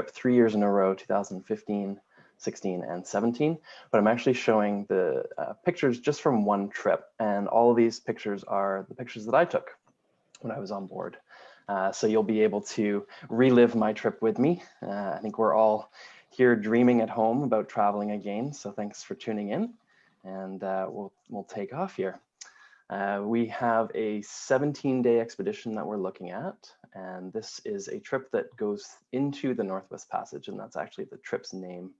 3 years in a row, 2015, 16, and 17, but I'm actually showing the pictures just from one trip. And all of these pictures are the pictures that I took when I was on board. So you'll be able to relive my trip with me. I think we're all here dreaming at home about traveling again. So thanks for tuning in, and we'll take off here. We have a 17-day expedition that we're looking at, and this is a trip that goes into the Northwest Passage, and that's actually the trip's name.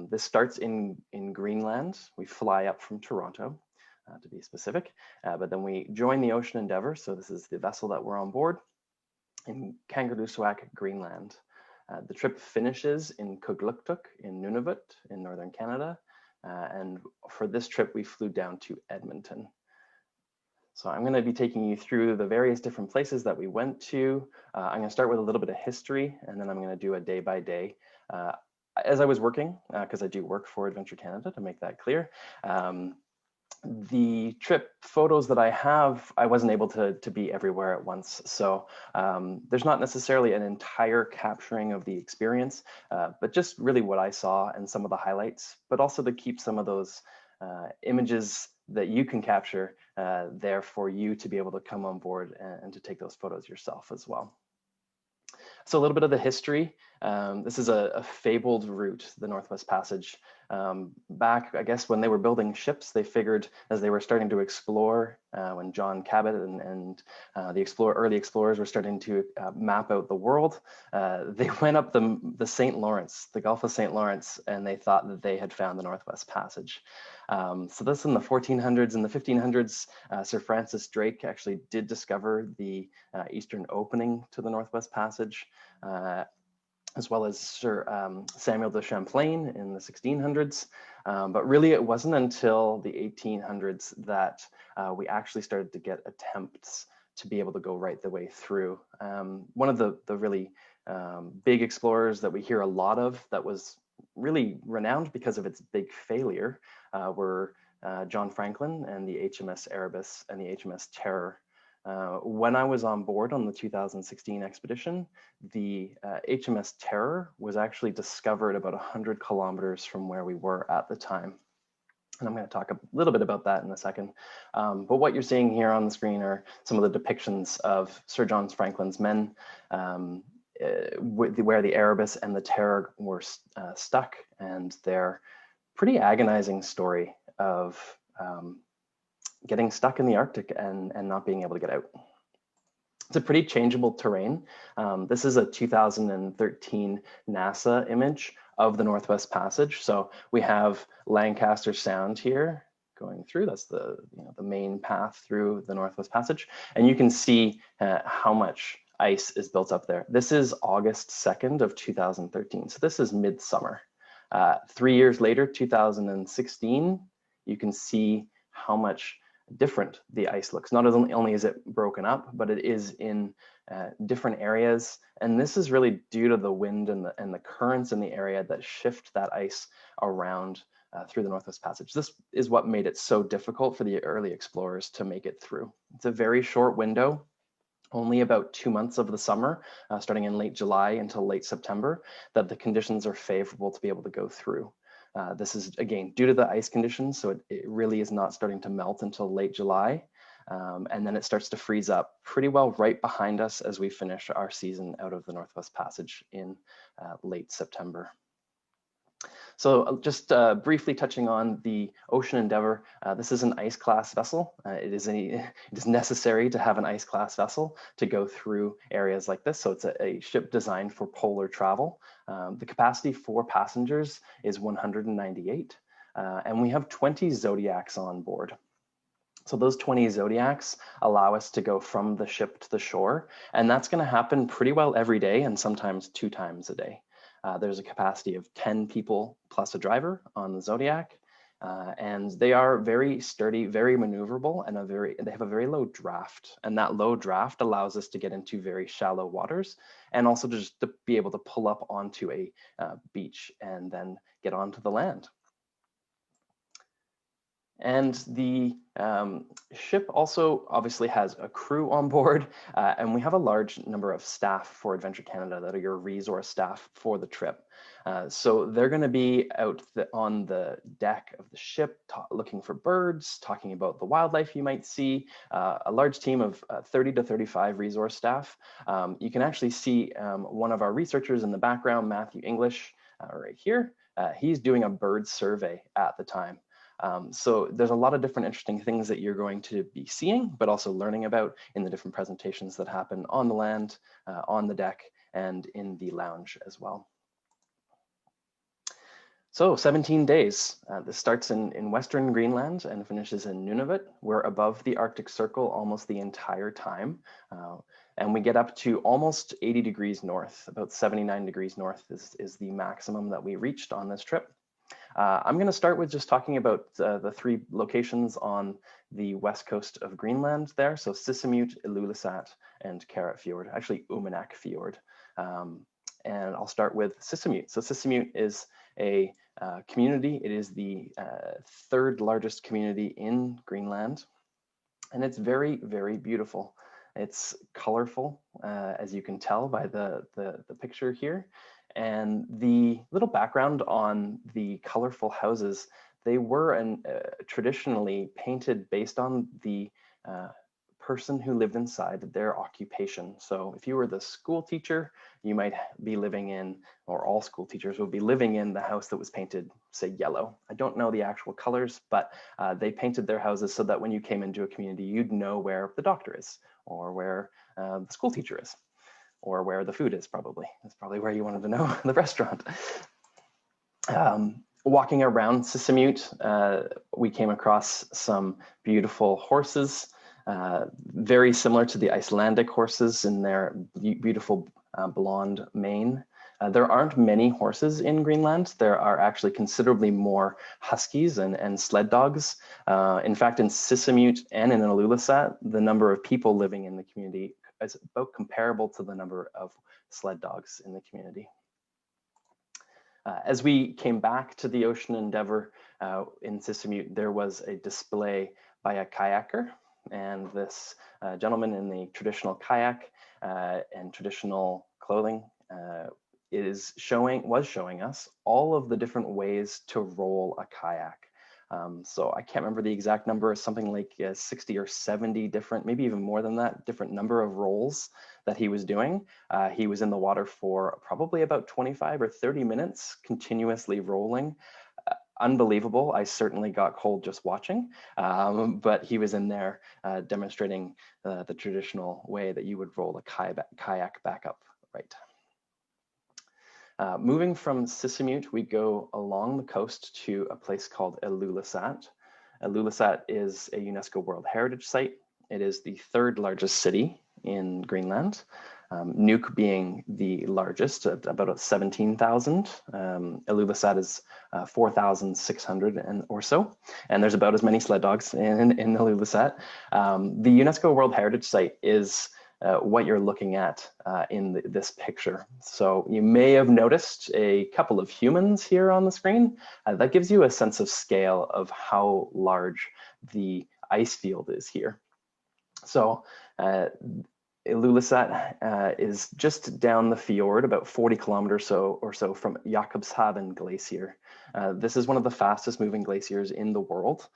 This starts in Greenland. We fly up from Toronto, to be specific, but then we join the Ocean Endeavour, so this is the vessel that we're on board, in Kangerlussuaq, Greenland. The trip finishes in Kugluktuk in Nunavut in northern Canada, and for this trip we flew down to Edmonton. So I'm going to be taking you through the various different places that we went to. I'm going to start with a little bit of history, and then I'm going to do a day by day. As I was working, because I do work for Adventure Canada, to make that clear, the trip photos that I have, I wasn't able to be everywhere at once. So there's not necessarily an entire capturing of the experience, but just really what I saw and some of the highlights, but also to keep some of those images that you can capture there for you to be able to come on board and to take those photos yourself as well. So a little bit of the history. This is a fabled route, the Northwest Passage. Back, I guess, when they were building ships, they figured as they were starting to explore, when John Cabot and the early explorers were starting to map out the world, they went up the St. Lawrence, the Gulf of St. Lawrence, and they thought that they had found the Northwest Passage. So this in the 1400s and the 1500s, Sir Francis Drake actually did discover the eastern opening to the Northwest Passage, as well as Sir Samuel de Champlain in the 1600s. But really it wasn't until the 1800s that we actually started to get attempts to be able to go right the way through. One of the really big explorers that we hear a lot of that was really renowned because of its big failure were John Franklin and the HMS Erebus and the HMS Terror. When I was on board on the 2016 expedition, the HMS Terror was actually discovered about 100 kilometers from where we were at the time. And I'm going to talk a little bit about that in a second. But what you're seeing here on the screen are some of the depictions of Sir John Franklin's men, where the Erebus and the Terror were stuck, and their pretty agonizing story of getting stuck in the Arctic and not being able to get out. It's a pretty changeable terrain. This is a 2013 NASA image of the Northwest Passage. So we have Lancaster Sound here going through. That's the main path through the Northwest Passage. And you can see how much ice is built up there. This is August 2nd of 2013. So this is midsummer. 3 years later, 2016, you can see how much different the ice looks. Not only is it broken up, but it is in different areas. And this is really due to the wind and the currents in the area that shift that ice around through the Northwest Passage. This is what made it so difficult for the early explorers to make it through. It's a very short window, only about 2 months of the summer, starting in late July until late September, that the conditions are favorable to be able to go through. This is, again, due to the ice conditions, so it really is not starting to melt until late July. And then it starts to freeze up pretty well right behind us as we finish our season out of the Northwest Passage in late September. So just briefly touching on the Ocean Endeavour, this is an ice class vessel. It is necessary to have an ice class vessel to go through areas like this. So it's a ship designed for polar travel. The capacity for passengers is 198, and we have 20 Zodiacs on board. So those 20 Zodiacs allow us to go from the ship to the shore, and that's going to happen pretty well every day and sometimes 2 times a day. There's a capacity of 10 people plus a driver on the Zodiac, and they are very sturdy, very maneuverable, and they have a very low draft. And that low draft allows us to get into very shallow waters, and also just to be able to pull up onto a beach and then get onto the land. And the ship also obviously has a crew on board, and we have a large number of staff for Adventure Canada that are your resource staff for the trip. So they're going to be out on the deck of the ship looking for birds, talking about the wildlife you might see, a large team of 30 to 35 resource staff. You can actually see one of our researchers in the background, Matthew English, right here. He's doing a bird survey at the time. So there's a lot of different interesting things that you're going to be seeing, but also learning about in the different presentations that happen on the land, on the deck, and in the lounge as well. So 17 days. This starts in Western Greenland and finishes in Nunavut. We're above the Arctic Circle almost the entire time. And we get up to almost 80 degrees north, about 79 degrees north is the maximum that we reached on this trip. I'm going to start with just talking about the 3 locations on the west coast of Greenland there. So Sisimiut, Ilulissat, and Karat Fjord, actually Uummannaq Fjord. And I'll start with Sisimiut. So Sisimiut is a community. It is the 3rd largest community in Greenland. And it's very, very beautiful. It's colorful, as you can tell by the picture here. And the little background on the colorful houses, they were traditionally painted based on the person who lived inside their occupation. So if you were the school teacher, you might be living in, or all school teachers would be living in the house that was painted, say, yellow. I don't know the actual colors, but they painted their houses so that when you came into a community, you'd know where the doctor is, or where the school teacher is, or where the food is probably. That's probably where you wanted to know, the restaurant. Walking around Sisimiut, we came across some beautiful horses, very similar to the Icelandic horses in their beautiful blonde mane. There aren't many horses in Greenland. There are actually considerably more huskies and sled dogs. In fact, in Sisimiut and in Ilulissat, the number of people living in the community is about comparable to the number of sled dogs in the community. As we came back to the Ocean Endeavour in Sisimiut, there was a display by a kayaker, and this gentleman in the traditional kayak and traditional clothing was showing us all of the different ways to roll a kayak. So I can't remember the exact number, something like 60 or 70 different, maybe even more than that, different number of rolls that he was doing. He was in the water for probably about 25 or 30 minutes, continuously rolling. Unbelievable. I certainly got cold just watching, but he was in there demonstrating the traditional way that you would roll a kayak back up, right? Moving from Sisimiut, we go along the coast to a place called Ilulissat. Ilulissat is a UNESCO World Heritage Site. It is the 3rd largest city in Greenland, Nuuk being the largest at about 17,000. Ilulissat is 4,600 or so, and there's about as many sled dogs in Ilulissat. The UNESCO World Heritage Site is what you're looking at in this picture. So you may have noticed a couple of humans here on the screen. That gives you a sense of scale of how large the ice field is here. So Ilulissat is just down the fjord, about 40 kilometers or so from Jakobshavn Glacier. This is one of the fastest moving glaciers in the world,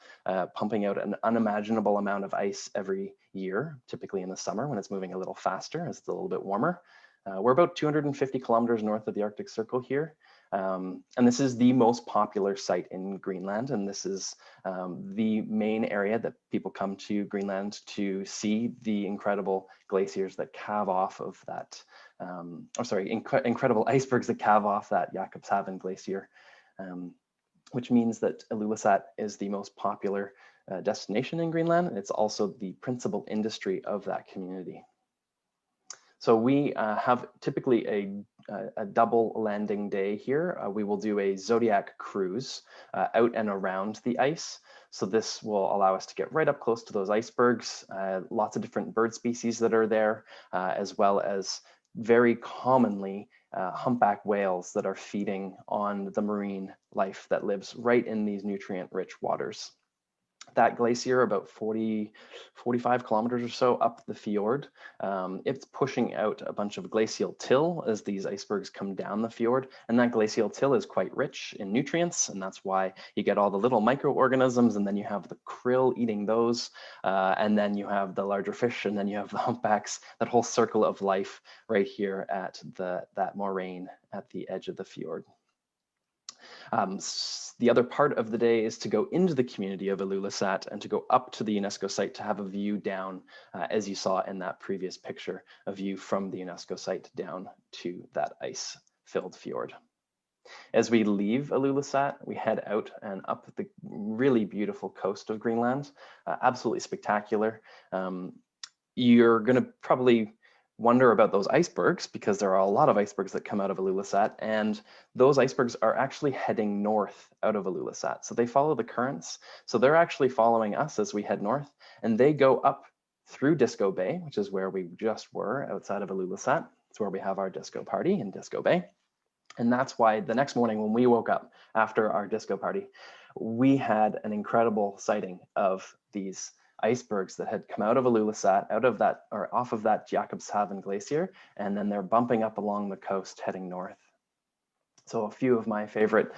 pumping out an unimaginable amount of ice every year, typically in the summer when it's moving a little faster as it's a little bit warmer. We're about 250 kilometers north of the Arctic Circle here. And this is the most popular site in Greenland, and this is the main area that people come to Greenland to see the incredible glaciers that calve off of that, incredible icebergs that calve off that Jakobshavn Glacier, which means that Ilulissat is the most popular destination in Greenland. It's also the principal industry of that community. So we have typically a double landing day here. We will do a Zodiac cruise out and around the ice. So this will allow us to get right up close to those icebergs, lots of different bird species that are there, as well as very commonly humpback whales that are feeding on the marine life that lives right in these nutrient-rich waters. That glacier, about 45 kilometers or so up the fjord, it's pushing out a bunch of glacial till as these icebergs come down the fjord. And that glacial till is quite rich in nutrients. And that's why you get all the little microorganisms, and then you have the krill eating those. And then you have the larger fish, and then you have the humpbacks, that whole circle of life right here at that moraine at the edge of the fjord. The other part of the day is to go into the community of Ilulissat and to go up to the UNESCO site to have a view down, as you saw in that previous picture, a view from the UNESCO site down to that ice-filled fjord. As we leave Ilulissat, we head out and up the really beautiful coast of Greenland, absolutely spectacular. You're going to probably wonder about those icebergs, because there are a lot of icebergs that come out of Ilulissat, and those icebergs are actually heading north out of Ilulissat. So they follow the currents. So they're actually following us as we head north, and they go up through Disco Bay, which is where we just were outside of Ilulissat. It's where we have our disco party in Disco Bay. And that's why the next morning when we woke up after our disco party, we had an incredible sighting of these icebergs that had come out of Ilulissat, out of that, or off of that Jakobshavn glacier, and then they're bumping up along the coast heading north. So a few of my favorite,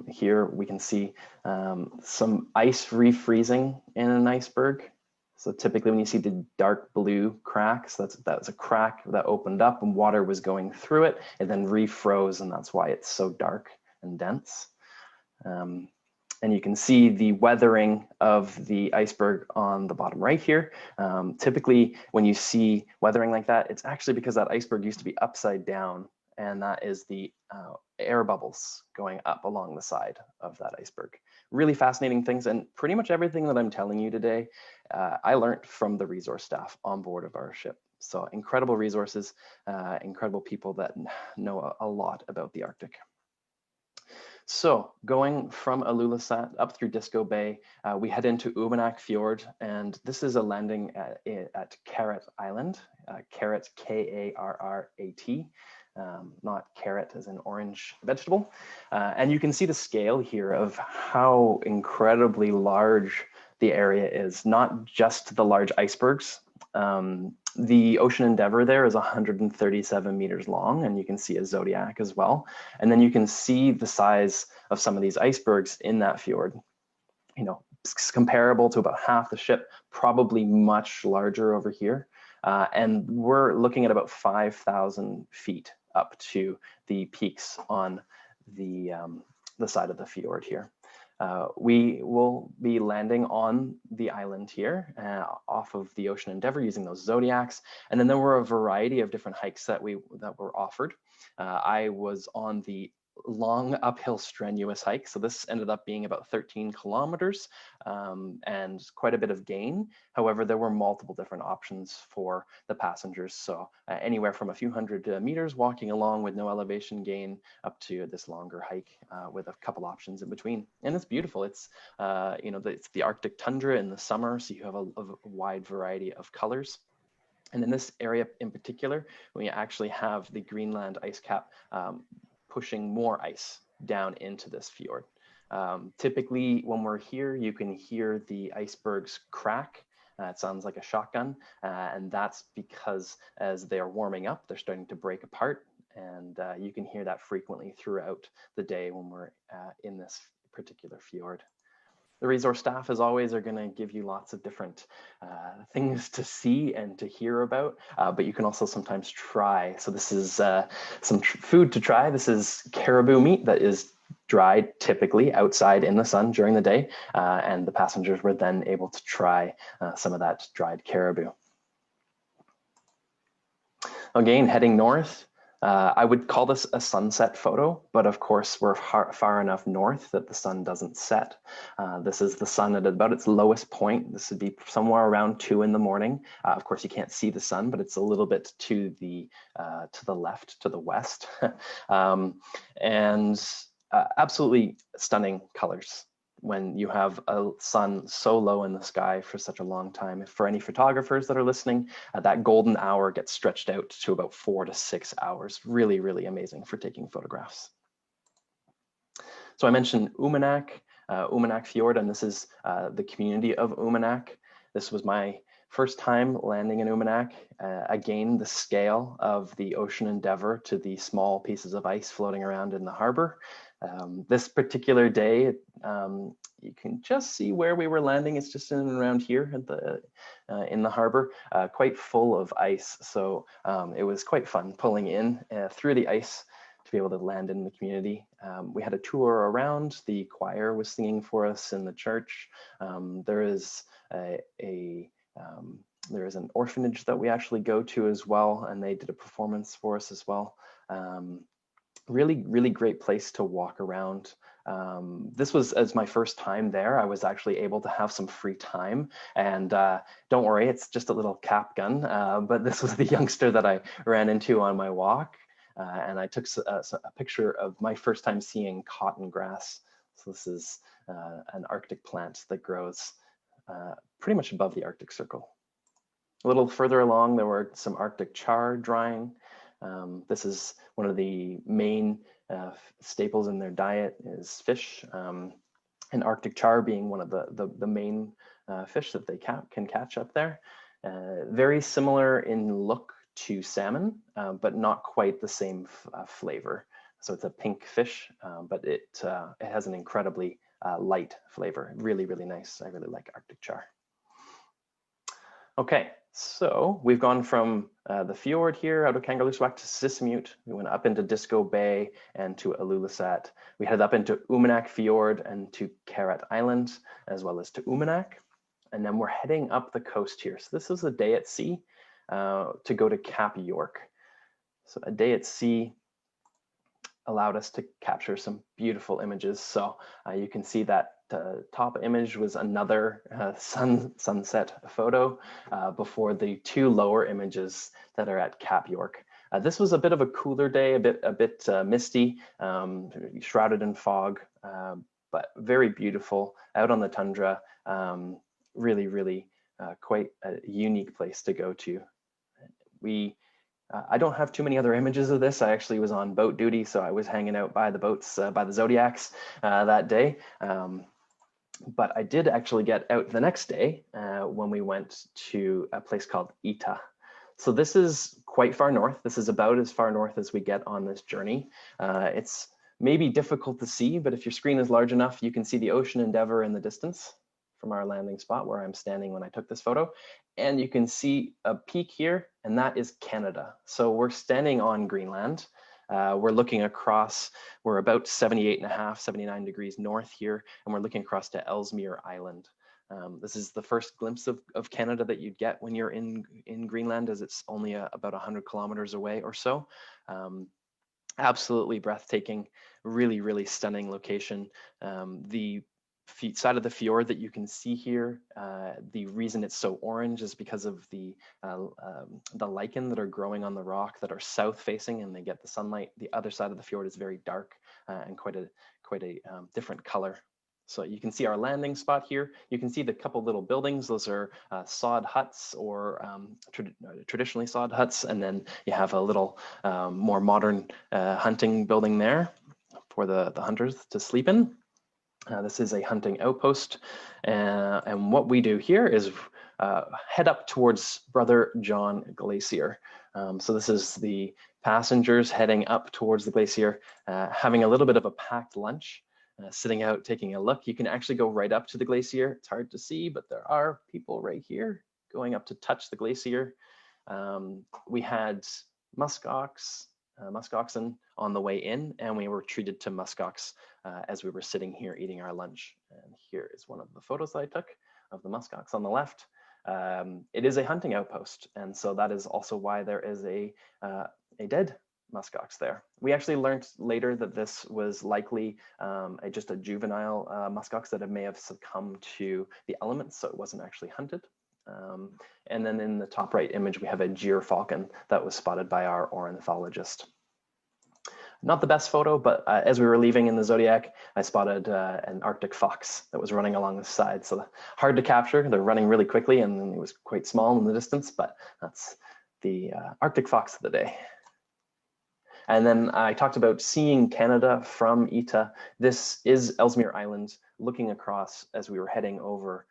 here we can see some ice refreezing in an iceberg. So typically when you see the dark blue cracks, that's a crack that opened up and water was going through it, and then refroze, and that's why it's so dark and dense. And you can see the weathering of the iceberg on the bottom right here. Typically, when you see weathering like that, it's actually because that iceberg used to be upside down, and that is the air bubbles going up along the side of that iceberg. Really fascinating things, and pretty much everything that I'm telling you today, I learned from the resource staff on board of our ship. So incredible resources, incredible people that know a lot about the Arctic. So going from Ilulissat up through Disco Bay, we head into Uummannaq Fjord, and this is a landing at Carrot Island, Carrot, K-A-R-R-A-T, not carrot as an orange vegetable. And you can see the scale here of how incredibly large the area is, not just the large icebergs. The Ocean Endeavour there is 137 meters long, and you can see a Zodiac as well. And then you can see the size of some of these icebergs in that fjord. You know, it's comparable to about half the ship, probably much larger over here. And we're looking at about 5,000 feet up to the peaks on the side of the fjord here. We will be landing on the island here off of the Ocean Endeavour using those Zodiacs. And then there were a variety of different hikes that were offered. I was on the long uphill strenuous hike. So this ended up being about 13 kilometers and quite a bit of gain. However, there were multiple different options for the passengers. So anywhere from a few hundred meters walking along with no elevation gain up to this longer hike with a couple options in between. And it's beautiful. It's, you know, it's the Arctic tundra in the summer. So you have a wide variety of colors. And in this area in particular, we actually have the Greenland ice cap pushing more ice down into this fjord. Typically, when we're here, you can hear the icebergs crack. It sounds like a shotgun, and that's because as they're warming up, they're starting to break apart, and you can hear that frequently throughout the day when we're in this particular fjord. The resource staff, as always, are going to give you lots of different things to see and to hear about, but you can also sometimes try. So this is some food to try. This is caribou meat that is dried typically outside in the sun during the day, and the passengers were then able to try some of that dried caribou. Again, heading north. I would call this a sunset photo, but of course we're far enough north that the sun doesn't set. This is the sun at about its lowest point. This would be somewhere around 2 in the morning. Of course, you can't see the sun, but it's a little bit to the left, to the west. Absolutely stunning colors when you have a sun so low in the sky for such a long time. For any photographers that are listening, that golden hour gets stretched out to about 4 to 6 hours. Really, really amazing for taking photographs. So I mentioned Uummannaq. Umanak Fjord, and this is the community of Umanak. This was my first time landing in Umanak. Again, the scale of the ocean endeavor to the small pieces of ice floating around in the harbor. This particular day, you can just see where we were landing. It's just in and around here at in the harbor, quite full of ice. So it was quite fun pulling in through the ice to be able to land in the community. We had a tour around. The choir was singing for us in the church. There is there is an orphanage that we actually go to as well, and they did a performance for us as well. Really, really great place to walk around. This was, as my first time there, I was actually able to have some free time. And don't worry, it's just a little cap gun, but this was the youngster that I ran into on my walk. And I took a picture of my first time seeing cotton grass. So this is an Arctic plant that grows pretty much above the Arctic Circle. A little further along, there were some Arctic char drying. This is one of the main staples in their diet is fish, and Arctic char being one of the main fish that they can catch up there. Very similar in look to salmon, but not quite the same flavor. So it's a pink fish, but it has an incredibly light flavor. Really, really nice. I really like Arctic char. Okay, so we've gone from the fjord here out of Kangerlussuaq to Sisimiut. We went up into Disco Bay and to Ilulissat. We headed up into Umanak Fjord and to Karat Island, as well as to Umanak. And then we're heading up the coast here. So this is a day at sea to go to Cap York. So a day at sea allowed us to capture some beautiful images. So you can see that top image was another sunset photo before the two lower images that are at Cap York. This was a bit of a cooler day, a bit misty, shrouded in fog, but very beautiful out on the tundra. Really, really quite a unique place to go to. I don't have too many other images of this. I actually was on boat duty, so I was hanging out by the boats, by the Zodiacs that day. But I did actually get out the next day when we went to a place called Ita. So this is quite far north. This is about as far north as we get on this journey. It's maybe difficult to see, but if your screen is large enough, you can see the Ocean Endeavor in the distance from our landing spot where I'm standing when I took this photo. And you can see a peak here, and that is Canada. So we're standing on Greenland. We're looking across, we're about 78.5, 79 degrees north here, and we're looking across to Ellesmere Island. This is the first glimpse of Canada that you'd get when you're in Greenland, as it's only about 100 kilometers away or so. Absolutely breathtaking, really, really stunning location. The side of the fjord that you can see here, the reason it's so orange is because of the lichen that are growing on the rock that are south facing, and they get the sunlight. The other side of the fjord is very dark and quite a different color. So you can see our landing spot here. You can see the couple little buildings. Those are sod huts, or traditionally sod huts. And then you have a little more modern hunting building there for the hunters to sleep in. This is a hunting outpost. And what we do here is head up towards Brother John Glacier. So this is the passengers heading up towards the glacier, having a little bit of a packed lunch. Sitting out, taking a look. You can actually go right up to the glacier. It's hard to see, but there are people right here going up to touch the glacier. We had muskoxen on the way in, and we were treated to muskox as we were sitting here eating our lunch. And here is one of the photos that I took of the muskox on the left. It is a hunting outpost, and so that is also why there is a dead muskox there. We actually learned later that this was likely just a juvenile muskox that may have succumbed to the elements, so it wasn't actually hunted. And then in the top right image, we have a gyr falcon that was spotted by our ornithologist. Not the best photo, but as we were leaving in the Zodiac, I spotted an Arctic fox that was running along the side. So hard to capture. They're running really quickly, and it was quite small in the distance, but that's the Arctic fox of the day. And then I talked about seeing Canada from Ita. This is Ellesmere Island, looking across as we were heading over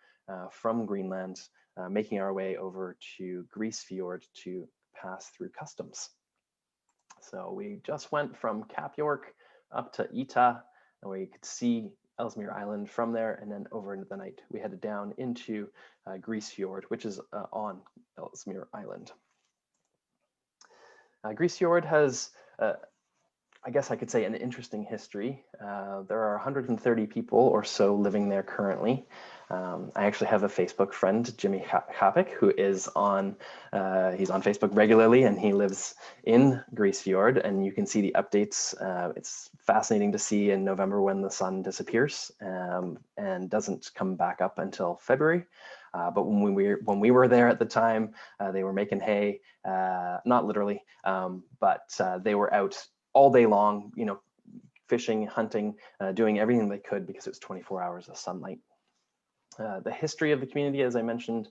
from Greenland, making our way over to Grise Fjord to pass through customs. So we just went from Cap York up to Ita, and we could see Ellesmere Island from there, and then over into the night we headed down into Grise Fjord, which is on Ellesmere Island. Grise Fjord has, I guess I could say, an interesting history. There are 130 people or so living there currently. I actually have a Facebook friend, Jimmy Havoc, who is on, he's on Facebook regularly, and he lives in Grise Fjord, and you can see the updates. It's fascinating to see in November when the sun disappears and doesn't come back up until February. But when we were there at the time, they were making hay, not literally, but they were out all day long, you know, fishing, hunting, doing everything they could because it was 24 hours of sunlight. The history of the community, as I mentioned,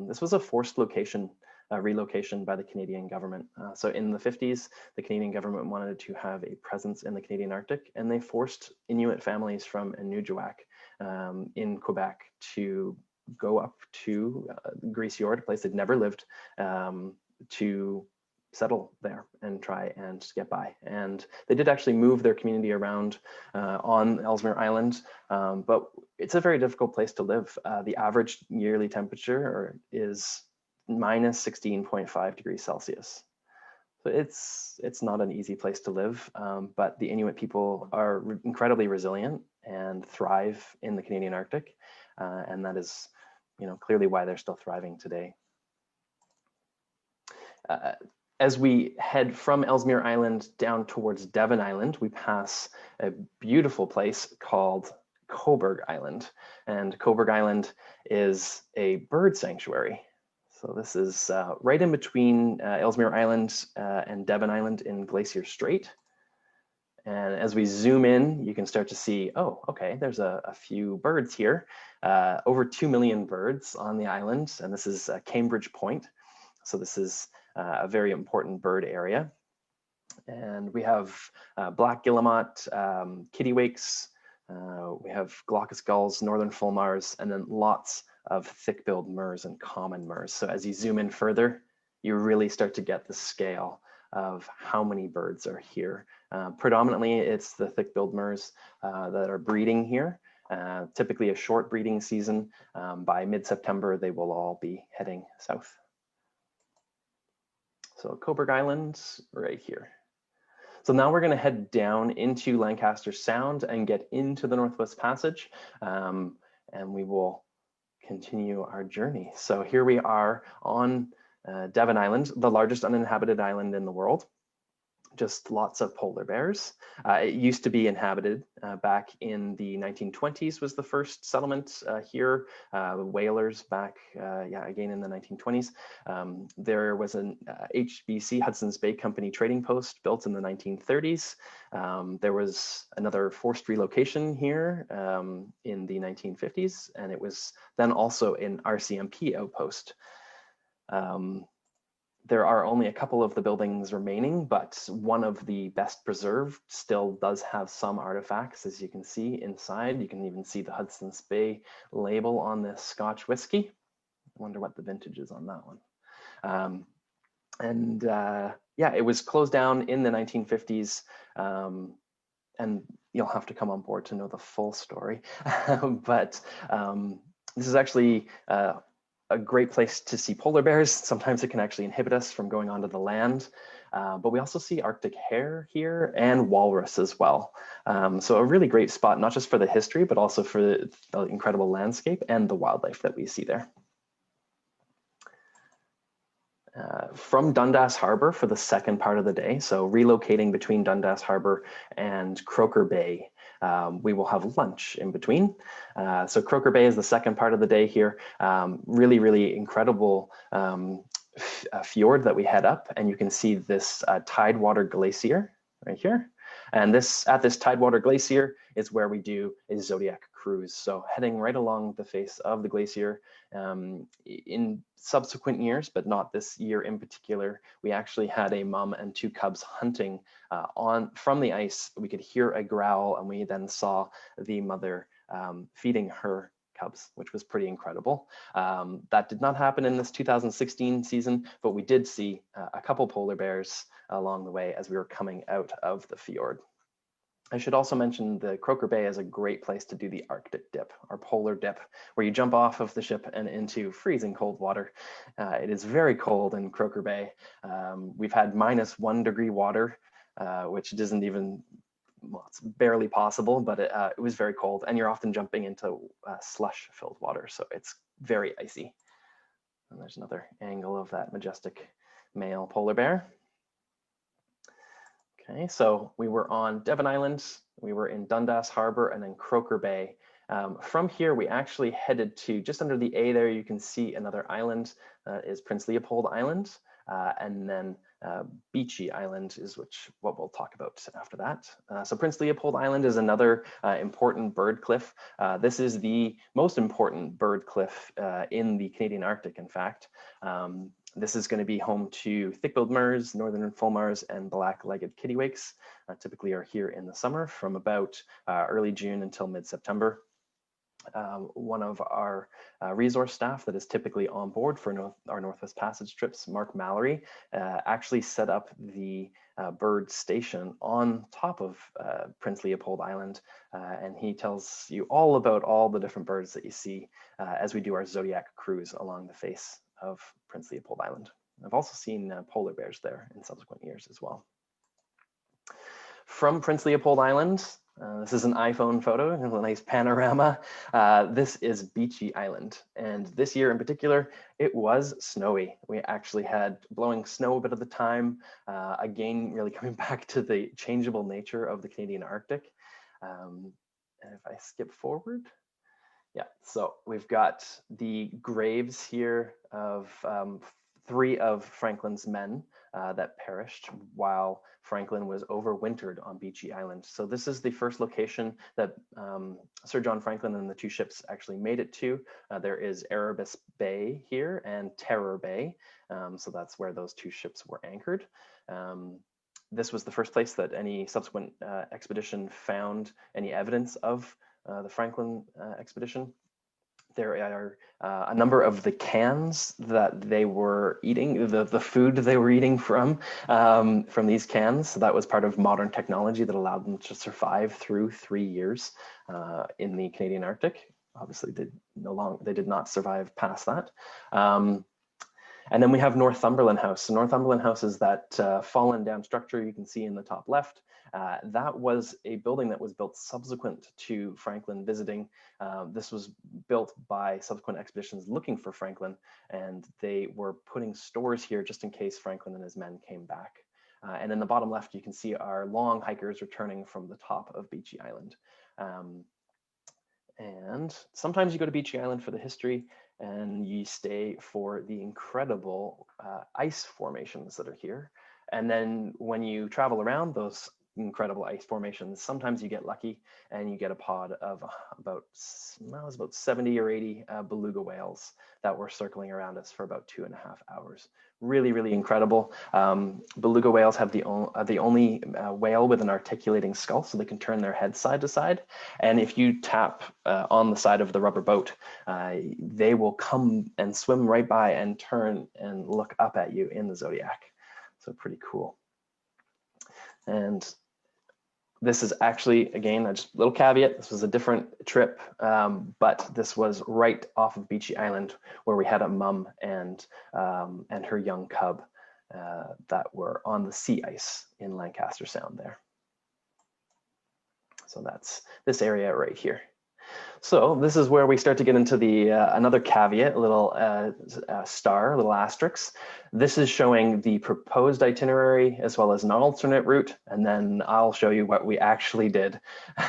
this was a forced relocation by the Canadian government. So in the 50s, the Canadian government wanted to have a presence in the Canadian Arctic, and they forced Inuit families from Enujiwak in Quebec to go up to Grise Fjord, a place they'd never lived, to settle there and try and get by. And they did actually move their community around on Ellesmere Island, but it's a very difficult place to live. The average yearly temperature is minus 16.5 degrees Celsius. So it's not an easy place to live, but the Inuit people are incredibly resilient and thrive in the Canadian Arctic, and that is, you know, clearly why they're still thriving today. As we head from Ellesmere Island down towards Devon Island, we pass a beautiful place called Cobourg Island. And Cobourg Island is a bird sanctuary. So this is right in between Ellesmere Island and Devon Island in Glacier Strait. And as we zoom in, you can start to see, oh, okay, there's a few birds here. Over 2 million birds on the island, and this is Cambridge Point. So this is a very important bird area. And we have black guillemot, kittiwakes, we have glaucous gulls, northern fulmars, and then lots of thick-billed murres and common murres. So as you zoom in further, you really start to get the scale of how many birds are here. Predominantly, it's the thick-billed murres that are breeding here. Typically a short breeding season. By mid-September, they will all be heading south. So Cobourg Island right here. So now we're going to head down into Lancaster Sound and get into the Northwest Passage, and we will continue our journey. So here we are on Devon Island, the largest uninhabited island in the world. Just lots of polar bears. It used to be inhabited back in the 1920s was the first settlement here. Whalers back, again in the 1920s. There was an HBC, Hudson's Bay Company trading post built in the 1930s. There was another forced relocation here in the 1950s, and it was then also an RCMP outpost. There are only a couple of the buildings remaining, but one of the best preserved still does have some artifacts, as you can see inside. You can even see the Hudson's Bay label on this Scotch whiskey. I wonder what the vintage is on that one. Yeah, it was closed down in the 1950s, and you'll have to come on board to know the full story. But this is actually a great place to see polar bears. Sometimes it can actually inhibit us from going onto the land, but we also see Arctic hare here and walrus as well. So a really great spot, not just for the history, but also for the incredible landscape and the wildlife that we see there. From Dundas Harbor for the second part of the day, so relocating between Dundas Harbor and Croker Bay, we will have lunch in between. So Croker Bay is the second part of the day here. Really, really incredible fjord that we head up, and you can see this Tidewater Glacier right here. And at this Tidewater Glacier is where we do a zodiac cruise. So heading right along the face of the glacier. In subsequent years, but not this year in particular, we actually had a mom and 2 cubs hunting from the ice. We could hear a growl, and we then saw the mother feeding her cubs, which was pretty incredible. That did not happen in this 2016 season, but we did see a couple polar bears along the way as we were coming out of the fjord. I should also mention the Croker Bay is a great place to do the Arctic dip, or polar dip, where you jump off of the ship and into freezing cold water. It is very cold in Croker Bay. We've had -1 degree water, which isn't even, well, it's barely possible, but it was very cold, and you're often jumping into slush-filled water, so it's very icy. And there's another angle of that majestic male polar bear. Okay, so we were on Devon Island, we were in Dundas Harbor, and then Croker Bay. From here, we actually headed to just under the A there. You can see another island is Prince Leopold Island, and then Beechey Island is what we'll talk about after that. So Prince Leopold Island is another important bird cliff. This is the most important bird cliff in the Canadian Arctic, in fact. This is going to be home to thick-billed murres, northern fulmars, and black-legged kittiwakes. Typically are here in the summer from about early June until mid-September. One of our resource staff that is typically on board for our Northwest Passage trips, Mark Mallory, actually set up the bird station on top of Prince Leopold Island, and he tells you all about all the different birds that you see as we do our Zodiac cruise along the face of Prince Leopold Island. I've also seen polar bears there in subsequent years as well. From Prince Leopold Island, this is an iPhone photo, a nice panorama. This is Beechey Island, and this year in particular, it was snowy. We actually had blowing snow a bit of the time, again, really coming back to the changeable nature of the Canadian Arctic. And if I skip forward, yeah, so we've got the graves here of 3 of Franklin's men that perished while Franklin was overwintered on Beechey Island. So this is the first location that Sir John Franklin and the 2 ships actually made it to. There is Erebus Bay here and Terror Bay. So that's where those 2 ships were anchored. This was the first place that any subsequent expedition found any evidence of the Franklin expedition. There are a number of the cans that they were eating, the food they were eating from these cans. So that was part of modern technology that allowed them to survive through 3 years in the Canadian Arctic. Obviously, they did not survive past that. And then we have Northumberland House. So Northumberland House is that fallen down structure you can see in the top left. That was a building that was built subsequent to Franklin visiting. This was built by subsequent expeditions looking for Franklin, and they were putting stores here just in case Franklin and his men came back. And in the bottom left, you can see our long hikers returning from the top of Beechey Island. And sometimes you go to Beechey Island for the history, and you stay for the incredible ice formations that are here. And then when you travel around those incredible ice formations, sometimes you get lucky and you get a pod of about 70 or 80 beluga whales that were circling around us for about 2.5 hours. Really, really incredible. Beluga whales have the only whale with an articulating skull, so they can turn their head side to side. And if you tap on the side of the rubber boat, they will come and swim right by and turn and look up at you in the Zodiac. So pretty cool. And this is actually, again, just a little caveat, this was a different trip, but this was right off of Beechey Island where we had a mum and her young cub that were on the sea ice in Lancaster Sound there. So that's this area right here. So this is where we start to get into the another caveat, a little star, a little asterisk. This is showing the proposed itinerary as well as an alternate route, and then I'll show you what we actually did.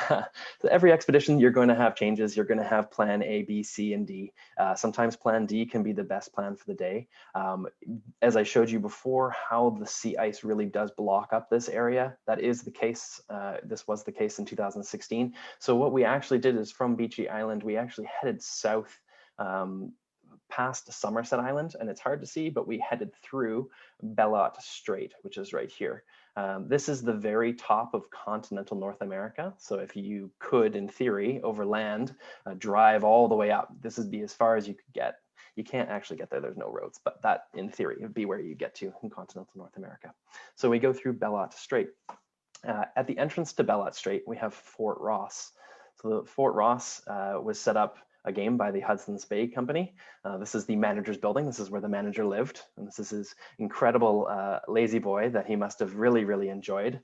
So every expedition, you're going to have changes. You're going to have plan A, B, C, and D. Sometimes plan D can be the best plan for the day. As I showed you before, how the sea ice really does block up this area. That is the case. This was the case in 2016. So what we actually did is from Beechey sketchy island, we actually headed south past Somerset Island, and it's hard to see, but we headed through Bellot Strait, which is right here. This is the very top of continental North America. So if you could, in theory, over land, drive all the way up, this would be as far as you could get. You can't actually get there, there's no roads, but that, in theory, would be where you get to in continental North America. So we go through Bellot Strait. At the entrance to Bellot Strait, we have Fort Ross. So Fort Ross was set up again by the Hudson's Bay Company. This is the manager's building. This is where the manager lived. And this is his incredible lazy boy that he must have really, really enjoyed.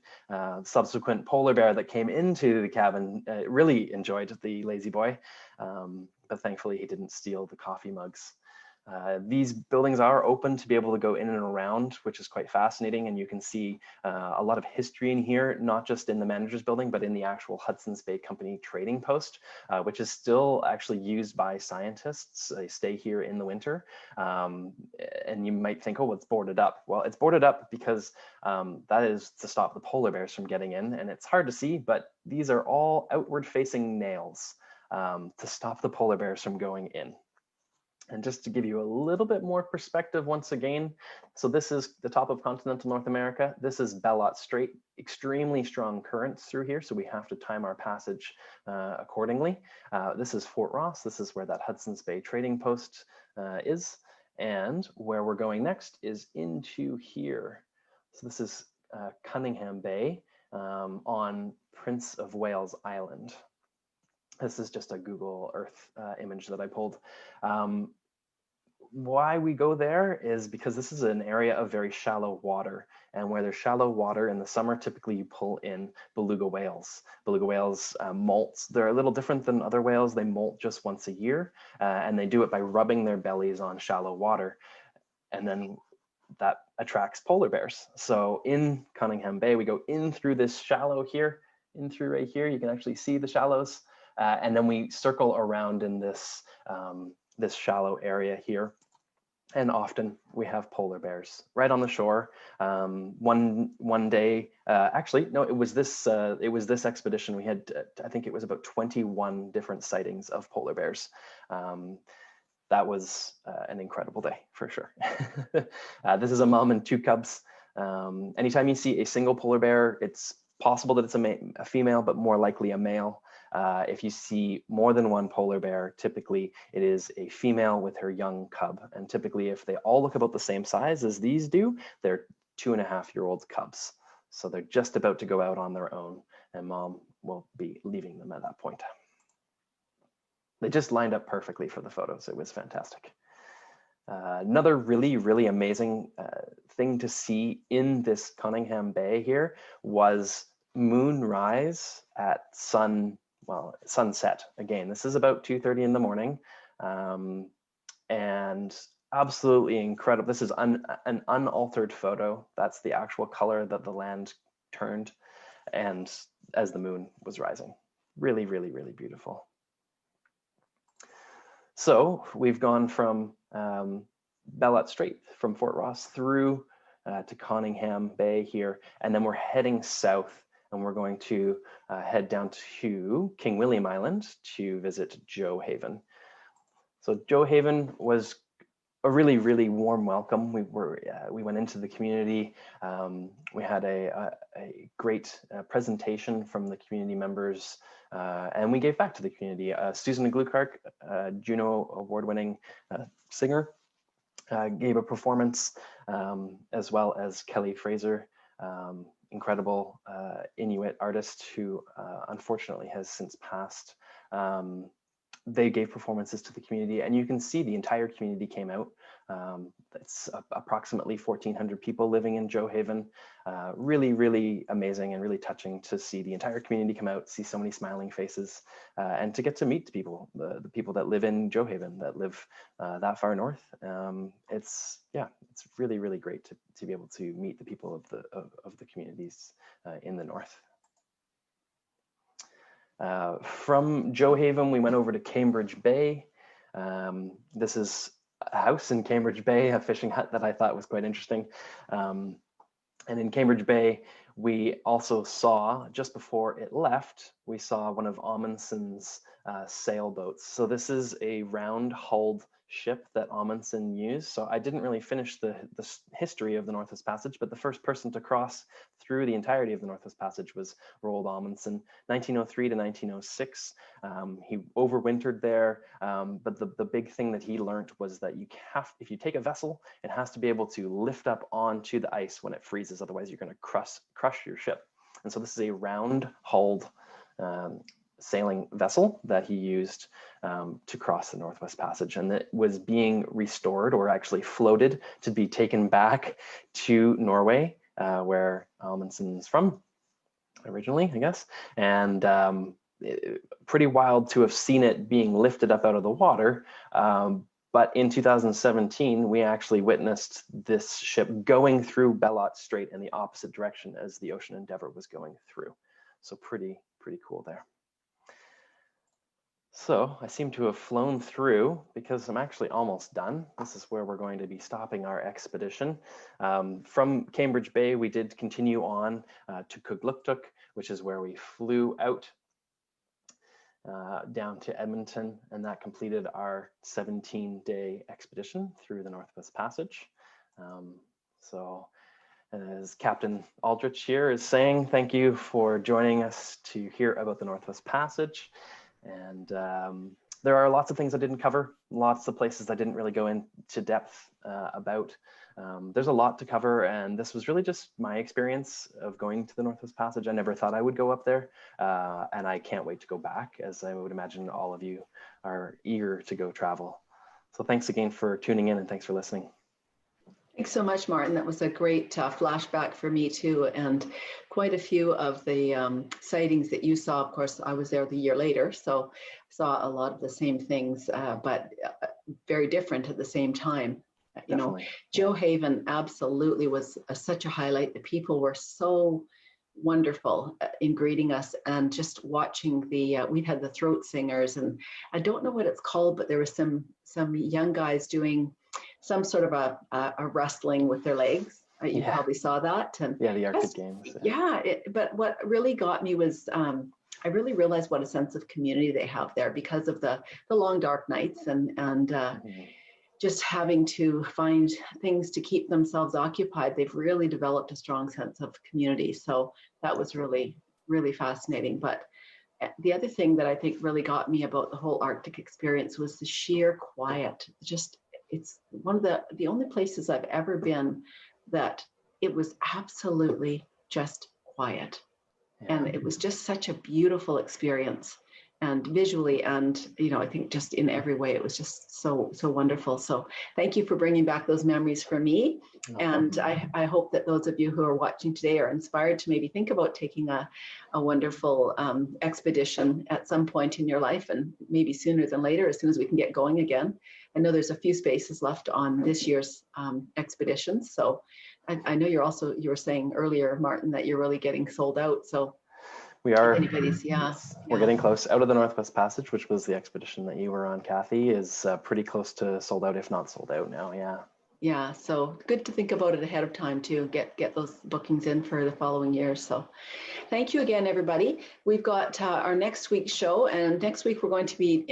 Subsequent polar bear that came into the cabin really enjoyed the lazy boy, but thankfully he didn't steal the coffee mugs. These buildings are open to be able to go in and around, which is quite fascinating. And you can see a lot of history in here, not just in the manager's building, but in the actual Hudson's Bay Company trading post, which is still actually used by scientists. They stay here in the winter. And you might think, oh, it's boarded up. Well, it's boarded up because that is to stop the polar bears from getting in. And it's hard to see, but these are all outward facing nails to stop the polar bears from going in. And just to give you a little bit more perspective once again, so this is the top of continental North America. This is Bellot Strait, extremely strong currents through here, so we have to time our passage accordingly. This is Fort Ross. This is where that Hudson's Bay trading post is. And where we're going next is into here. So this is Cunningham Bay on Prince of Wales Island. This is just a Google Earth image that I pulled. Why we go there is because this is an area of very shallow water, and where there's shallow water in the summer, typically you pull in beluga whales. Beluga whales molt. They're a little different than other whales. They molt just once a year, and they do it by rubbing their bellies on shallow water. And then that attracts polar bears. So in Cunningham Bay, we go in through this shallow here, in through right here. You can actually see the shallows. And then we circle around in this, this shallow area here. And often we have polar bears right on the shore. One day, actually, no, it was this expedition. We had, I think it was about 21 different sightings of polar bears. That was an incredible day for sure. This is a mom and two cubs. Anytime you see a single polar bear, it's possible that it's a female, but more likely a male. If you see more than one polar bear, typically it is a female with her young cub. And typically if they all look about the same size as these do, they're 2.5-year-old cubs. So they're just about to go out on their own, and mom will be leaving them at that point. They just lined up perfectly for the photos. It was fantastic. Another really, really amazing thing to see in this Cunningham Bay here was moonrise at sunset. Again, this is about 2:30 in the morning, and absolutely incredible. This is an unaltered photo. That's the actual color that the land turned, and as the moon was rising. Really, really, really beautiful. So we've gone from Bellot Strait, from Fort Ross through to Cunningham Bay here, and then we're heading south, and we're going to head down to King William Island to visit Joe Haven. So Joe Haven was a really, really warm welcome. We went into the community. We had a great presentation from the community members, and we gave back to the community. Susan Gluekark, Juno award-winning singer, gave a performance, as well as Kelly Fraser, incredible Inuit artist who unfortunately has since passed. They gave performances to the community, and you can see the entire community came out. It's approximately 1,400 people living in Joe Haven. Really, really amazing and really touching to see the entire community come out, see so many smiling faces, and to get to meet people, the people that live in Joe Haven, that live that far north. It's really, really great to be able to meet the people of the communities in the north. From Joe Haven, we went over to Cambridge Bay. This is a house in Cambridge Bay, a fishing hut that I thought was quite interesting. And in Cambridge Bay, We also saw, just before it left, we saw one of Amundsen's sailboats. So this is a round-hulled ship that Amundsen used. So I didn't really finish the history of the Northwest Passage, but the first person to cross through the entirety of the Northwest Passage was Roald Amundsen, 1903 to 1906. He overwintered there, but the big thing that he learned was that if you take a vessel, it has to be able to lift up onto the ice when it freezes, otherwise you're going to crush your ship. And so this is a round-hulled sailing vessel that he used to cross the Northwest Passage, and it was being restored, or actually floated, to be taken back to Norway, where Amundsen's from originally, I guess. And pretty wild to have seen it being lifted up out of the water. But in 2017, we actually witnessed this ship going through Bellot Strait in the opposite direction as the Ocean Endeavour was going through. So pretty cool there. So I seem to have flown through because I'm actually almost done. This is where we're going to be stopping our expedition. From Cambridge Bay, we did continue on to Kugluktuk, which is where we flew out down to Edmonton, and that completed our 17-day expedition through the Northwest Passage. So as Captain Aldrich here is saying, thank you for joining us to hear about the Northwest Passage. And there are lots of things I didn't cover, lots of places I didn't really go into depth about. There's a lot to cover, and this was really just my experience of going to the Northwest Passage. I never thought I would go up there, and I can't wait to go back, as I would imagine all of you are eager to go travel. So thanks again for tuning in, and thanks for listening. Thanks so much, Martin. That was a great flashback for me too, and quite a few of the sightings that you saw. Of course, I was there the year later, so saw a lot of the same things, but very different at the same time. You know, Joe Haven absolutely was such a highlight. The people were so wonderful in greeting us, and just watching we had the throat singers, and I don't know what it's called, but there were some young guys doing some sort of a wrestling with their legs. You probably saw that. And yeah, the Arctic Games. Yeah, but what really got me was I really realized what a sense of community they have there because of the long dark nights and just having to find things to keep themselves occupied. They've really developed a strong sense of community. So that was really, really fascinating. But the other thing that I think really got me about the whole Arctic experience was the sheer quiet. Just, it's one of the only places I've ever been that it was absolutely just quiet. And it was just such a beautiful experience, and visually, and I think just in every way, it was just so wonderful. So thank you for bringing back those memories for me. And I hope that those of you who are watching today are inspired to maybe think about taking a wonderful expedition at some point in your life, and maybe sooner than later, as soon as we can get going again. I know there's a few spaces left on this year's expeditions. So I know you were saying earlier, Martin, that you're really getting sold out. So we are. We're getting close. Out of the Northwest Passage, which was the expedition that you were on, Kathy, is pretty close to sold out, if not sold out now. Yeah. Yeah, so good to think about it ahead of time too. Get those bookings in for the following year. So thank you again, everybody. We've got our next week's show, and next week we're going to be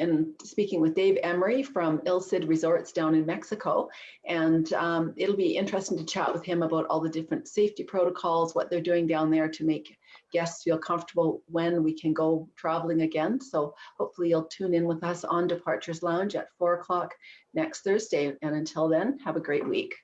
speaking with Dave Emery from Il Cid Resorts down in Mexico. And it'll be interesting to chat with him about all the different safety protocols, what they're doing down there to make guests feel comfortable when we can go traveling again. So hopefully you'll tune in with us on Departures Lounge at 4 o'clock next Thursday. And until then, have a great week.